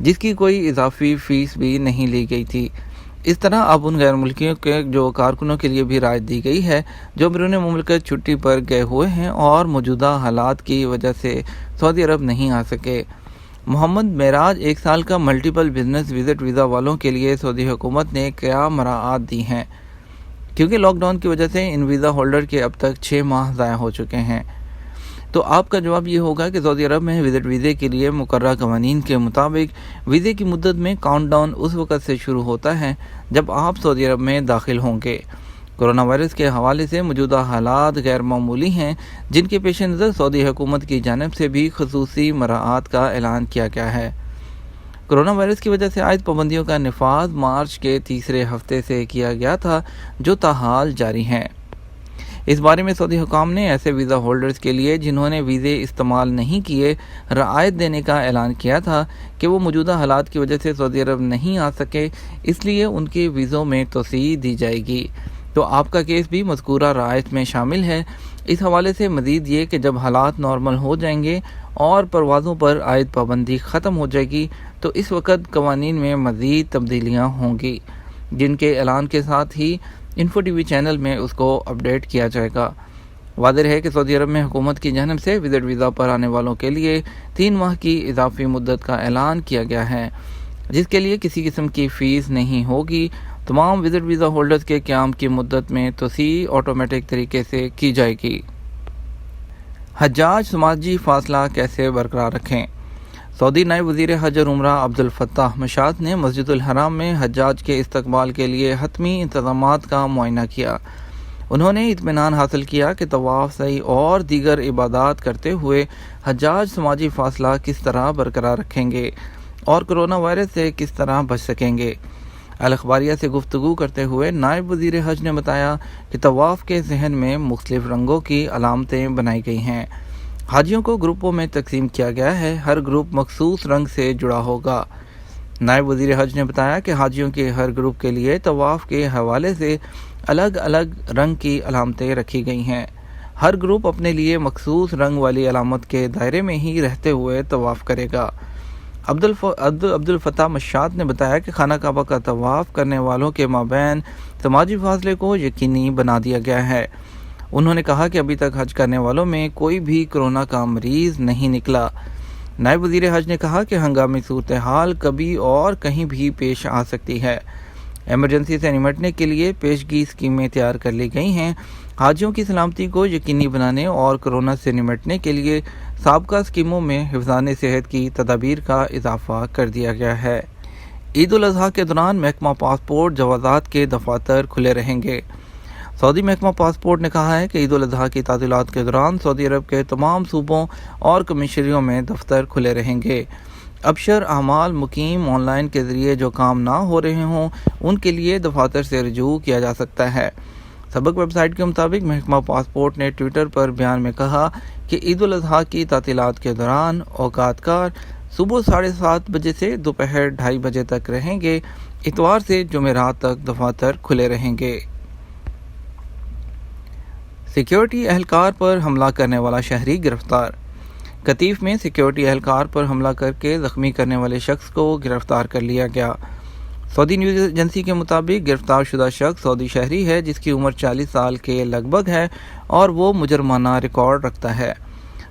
جس کی کوئی اضافی فیس بھی نہیں لی گئی تھی۔ اس طرح اب ان غیر ملکیوں کے جو کارکنوں کے لیے بھی رعایت دی گئی ہے جو بیرون مملکت چھٹی پر گئے ہوئے ہیں اور موجودہ حالات کی وجہ سے سعودی عرب نہیں آ سکے۔ محمد معراج 1 سال کا ملٹیپل بزنس وزٹ ویزا والوں کے لیے سعودی حکومت نے کیا مراعات دی ہیں، کیونکہ لاک ڈاؤن کی وجہ سے ان ویزا ہولڈر کے اب تک 6 ماہ ضائع ہو چکے ہیں۔ تو آپ کا جواب یہ ہوگا کہ سعودی عرب میں وزٹ ویزے کے لیے مقررہ قوانین کے مطابق ویزے کی مدت میں کاؤنٹ ڈاؤن اس وقت سے شروع ہوتا ہے جب آپ سعودی عرب میں داخل ہوں گے۔ کرونا وائرس کے حوالے سے موجودہ حالات غیر معمولی ہیں، جن کے پیش نظر سعودی حکومت کی جانب سے بھی خصوصی مراعات کا اعلان کیا گیا ہے۔ کرونا وائرس کی وجہ سے عائد پابندیوں کا نفاذ مارچ کے تیسرے ہفتے سے کیا گیا تھا، جو تاحال جاری ہیں۔ اس بارے میں سعودی حکام نے ایسے ویزا ہولڈرز کے لیے جنہوں نے ویزے استعمال نہیں کیے رعایت دینے کا اعلان کیا تھا کہ وہ موجودہ حالات کی وجہ سے سعودی عرب نہیں آ سکے، اس لیے ان کے ویزوں میں توسیع دی جائے گی۔ تو آپ کا کیس بھی مذکورہ رعایت میں شامل ہے۔ اس حوالے سے مزید یہ کہ جب حالات نارمل ہو جائیں گے اور پروازوں پر عائد پابندی ختم ہو جائے گی تو اس وقت قوانین میں مزید تبدیلیاں ہوں گی، جن کے اعلان کے ساتھ ہی انفو ٹی وی چینل میں اس کو اپڈیٹ کیا جائے گا۔ واضح ہے کہ سعودی عرب میں حکومت کی جانب سے وزٹ ویزا پر آنے والوں کے لیے 3 ماہ کی اضافی مدت کا اعلان کیا گیا ہے، جس کے لیے کسی قسم کی فیس نہیں ہوگی۔ تمام وزٹ ویزا ہولڈرز کے قیام کی مدت میں توسیع آٹومیٹک طریقے سے کی جائے گی۔ حجاج سماجی فاصلہ کیسے برقرار رکھیں؟ سعودی نائب وزیر حج اور عمرہ عبدالفتاح مشاد نے مسجد الحرام میں حجاج کے استقبال کے لیے حتمی انتظامات کا معائنہ کیا۔ انہوں نے اطمینان حاصل کیا کہ طواف، سعی اور دیگر عبادات کرتے ہوئے حجاج سماجی فاصلہ کس طرح برقرار رکھیں گے اور کرونا وائرس سے کس طرح بچ سکیں گے۔ الاخباریہ سے گفتگو کرتے ہوئے نائب وزیر حج نے بتایا کہ طواف کے ذہن میں مختلف رنگوں کی علامتیں بنائی گئی ہیں۔ حاجیوں کو گروپوں میں تقسیم کیا گیا ہے، ہر گروپ مخصوص رنگ سے جڑا ہوگا۔ نائب وزیر حج نے بتایا کہ حاجیوں کے ہر گروپ کے لیے طواف کے حوالے سے الگ الگ رنگ کی علامتیں رکھی گئی ہیں۔ ہر گروپ اپنے لیے مخصوص رنگ والی علامت کے دائرے میں ہی رہتے ہوئے طواف کرے گا۔ عبدالفتاح مشاد نے بتایا کہ خانہ کعبہ کا طواف کرنے والوں کے مابین سماجی فاصلے کو یقینی بنا دیا گیا ہے۔ انہوں نے کہا کہ ابھی تک حج کرنے والوں میں کوئی بھی کورونا کا مریض نہیں نکلا۔ نائب وزیر حج نے کہا کہ ہنگامی صورتحال کبھی اور کہیں بھی پیش آ سکتی ہے۔ ایمرجنسی سے نمٹنے کے لیے پیشگی اسکیمیں تیار کر لی گئی ہیں۔ حاجیوں کی سلامتی کو یقینی بنانے اور کورونا سے نمٹنے کے لیے سابقہ اسکیموں میں حفظان صحت کی تدابیر کا اضافہ کر دیا گیا ہے۔ عید الاضحیٰ کے دوران محکمہ پاسپورٹ جوازات کے دفاتر کھلے رہیں گے۔ سعودی محکمہ پاسپورٹ نے کہا ہے کہ عید الاضحیٰ کی تعطیلات کے دوران سعودی عرب کے تمام صوبوں اور کمشنریوں میں دفتر کھلے رہیں گے۔ ابشر اعمال مقیم آن لائن کے ذریعے جو کام نہ ہو رہے ہوں ان کے لیے دفاتر سے رجوع کیا جا سکتا ہے۔ سابق ویب سائٹ کے مطابق محکمہ پاسپورٹ نے ٹویٹر پر بیان میں کہا کہ عید الاضحیٰ کی تعطیلات کے دوران اوقات کار صبح 7:30 بجے سے دوپہر 2:30 بجے تک رہیں گے۔ اتوار سے جمعرات تک دفاتر کھلے رہیں گے۔ سیکیورٹی اہلکار پر حملہ کرنے والا شہری گرفتار۔ قطیف میں سیکیورٹی اہلکار پر حملہ کر کے زخمی کرنے والے شخص کو گرفتار کر لیا گیا۔ سعودی نیوز ایجنسی کے مطابق گرفتار شدہ شخص سعودی شہری ہے جس کی عمر 40 سال کے لگ بھگ ہے اور وہ مجرمانہ ریکارڈ رکھتا ہے۔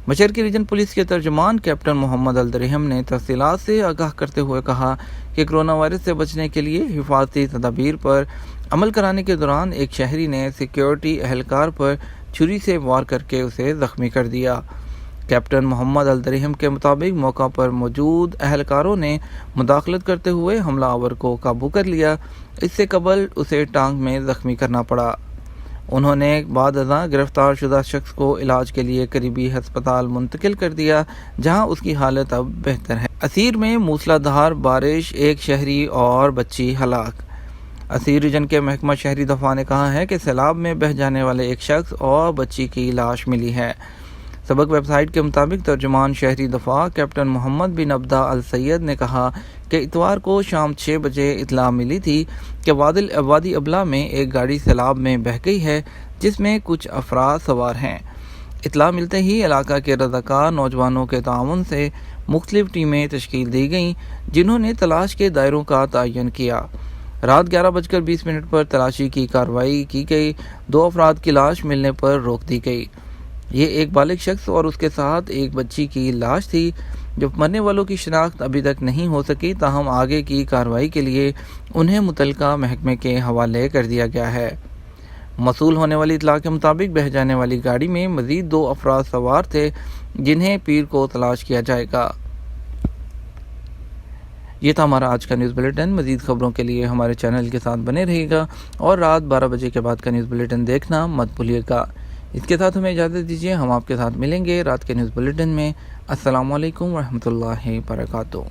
مشرقی ریجن پولیس کے ترجمان کیپٹن محمد الدرہم نے تفصیلات سے آگاہ کرتے ہوئے کہا کہ کرونا وائرس سے بچنے کے لیے حفاظتی تدابیر پر عمل کرانے کے دوران ایک شہری نے سیکیورٹی اہلکار پر چھری سے وار کر کے اسے زخمی کر دیا۔ کیپٹن محمد الدرہم کے مطابق موقع پر موجود اہلکاروں نے مداخلت کرتے ہوئے حملہ آور کو قابو کر لیا۔ اس سے قبل اسے ٹانک میں زخمی کرنا پڑا۔ انہوں نے بعد ازاں گرفتار شدہ شخص کو علاج کے لیے قریبی ہسپتال منتقل کر دیا جہاں اس کی حالت اب بہتر ہے۔ اسیر میں موسلا دھار بارش، ایک شہری اور بچی ہلاک۔ اسیر ریجن کے محکمہ شہری دفاع نے کہا ہے کہ سیلاب میں بہہ جانے والے ایک شخص اور بچی کی لاش ملی ہے۔ سابق ویب سائٹ کے مطابق ترجمان شہری دفاع کیپٹن محمد بن عبدہ السید نے کہا کہ اتوار کو شام 6 بجے اطلاع ملی تھی کہ وادی ابلا میں ایک گاڑی سیلاب میں بہہ گئی ہے جس میں کچھ افراد سوار ہیں۔ اطلاع ملتے ہی علاقہ کے رضاکار نوجوانوں کے تعاون سے مختلف ٹیمیں تشکیل دی گئیں جنہوں نے تلاش کے دائروں کا تعین کیا۔ رات 11:20 پر تلاشی کی کارروائی کی گئی۔ 2 افراد کی لاش ملنے پر روک دی گئی۔ یہ ایک بالغ شخص اور اس کے ساتھ ایک بچی کی لاش تھی۔ جو مرنے والوں کی شناخت ابھی تک نہیں ہو سکی، تاہم آگے کی کارروائی کے لیے انہیں متعلقہ محکمے کے حوالے کر دیا گیا ہے۔ موصول ہونے والی اطلاع کے مطابق بہہ جانے والی گاڑی میں مزید 2 افراد سوار تھے جنہیں پیر کو تلاش کیا جائے گا۔ یہ تھا ہمارا آج کا نیوز بلیٹن۔ مزید خبروں کے لیے ہمارے چینل کے ساتھ بنے رہیے گا اور رات 12 بجے کے بعد کا نیوز بلیٹن دیکھنا مت بھولیے گا۔ اس کے ساتھ ہمیں اجازت دیجیے، ہم آپ کے ساتھ ملیں گے رات کے نیوز بلیٹن میں۔ السلام علیکم ورحمۃ اللہ وبرکاتہ۔